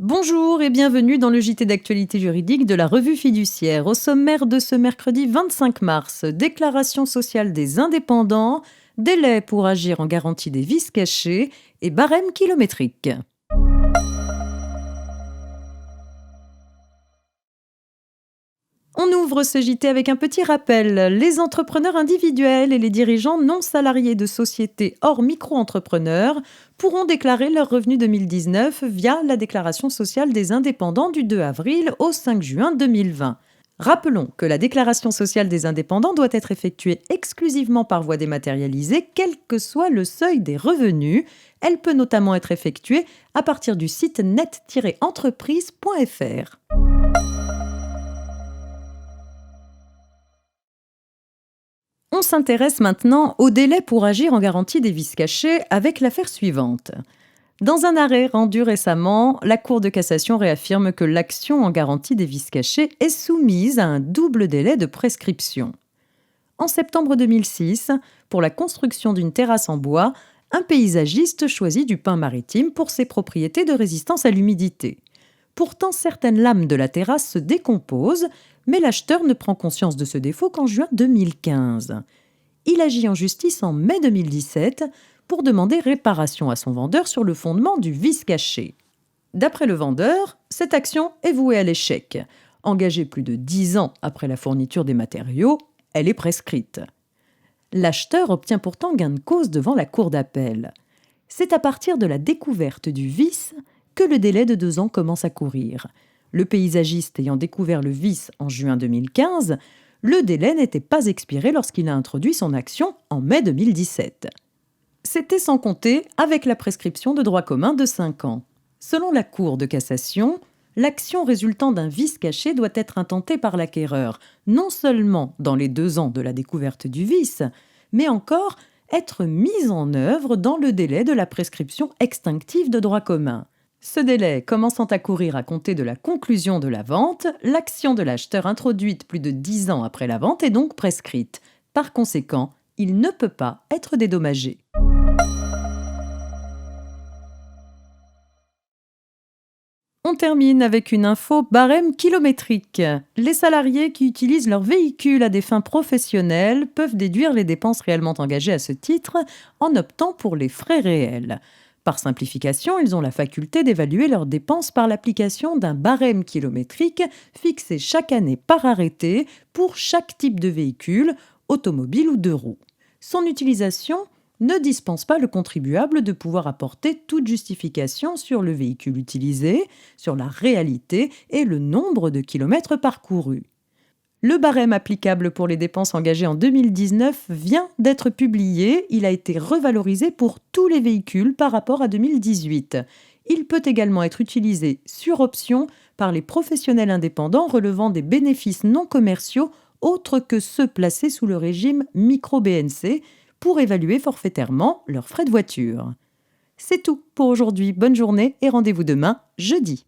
Bonjour et bienvenue dans le JT d'actualité juridique de la Revue Fiduciaire. Au sommaire de ce mercredi 25 mars, déclaration sociale des indépendants, délai pour agir en garantie des vices cachés et barème kilométrique. On ouvre ce JT avec un petit rappel. Les entrepreneurs individuels et les dirigeants non salariés de sociétés hors micro-entrepreneurs pourront déclarer leurs revenus 2019 via la déclaration sociale des indépendants du 2 avril au 5 juin 2020. Rappelons que la déclaration sociale des indépendants doit être effectuée exclusivement par voie dématérialisée, quel que soit le seuil des revenus. Elle peut notamment être effectuée à partir du site net-entreprise.fr. On s'intéresse maintenant au délai pour agir en garantie des vices cachés avec l'affaire suivante. Dans un arrêt rendu récemment, la Cour de cassation réaffirme que l'action en garantie des vices cachés est soumise à un double délai de prescription. En septembre 2006, pour la construction d'une terrasse en bois, un paysagiste choisit du pin maritime pour ses propriétés de résistance à l'humidité. Pourtant, certaines lames de la terrasse se décomposent, mais l'acheteur ne prend conscience de ce défaut qu'en juin 2015. Il agit en justice en mai 2017 pour demander réparation à son vendeur sur le fondement du vice caché. D'après le vendeur, cette action est vouée à l'échec. Engagée plus de 10 ans après la fourniture des matériaux, elle est prescrite. L'acheteur obtient pourtant gain de cause devant la cour d'appel. C'est à partir de la découverte du vice que le délai de 2 ans commence à courir. Le paysagiste ayant découvert le vice en juin 2015, le délai n'était pas expiré lorsqu'il a introduit son action en mai 2017. C'était sans compter avec la prescription de droit commun de 5 ans. Selon la Cour de cassation, l'action résultant d'un vice caché doit être intentée par l'acquéreur, non seulement dans les 2 ans de la découverte du vice, mais encore être mise en œuvre dans le délai de la prescription extinctive de droit commun. Ce délai commençant à courir à compter de la conclusion de la vente, l'action de l'acheteur introduite plus de 10 ans après la vente est donc prescrite. Par conséquent, il ne peut pas être dédommagé. On termine avec une info barème kilométrique. Les salariés qui utilisent leur véhicule à des fins professionnelles peuvent déduire les dépenses réellement engagées à ce titre en optant pour les frais réels. Par simplification, ils ont la faculté d'évaluer leurs dépenses par l'application d'un barème kilométrique fixé chaque année par arrêté pour chaque type de véhicule, automobile ou 2 roues. Son utilisation ne dispense pas le contribuable de pouvoir apporter toute justification sur le véhicule utilisé, sur la réalité et le nombre de kilomètres parcourus. Le barème applicable pour les dépenses engagées en 2019 vient d'être publié. Il a été revalorisé pour tous les véhicules par rapport à 2018. Il peut également être utilisé sur option par les professionnels indépendants relevant des bénéfices non commerciaux autres que ceux placés sous le régime micro-BNC pour évaluer forfaitairement leurs frais de voiture. C'est tout pour aujourd'hui. Bonne journée et rendez-vous demain, jeudi.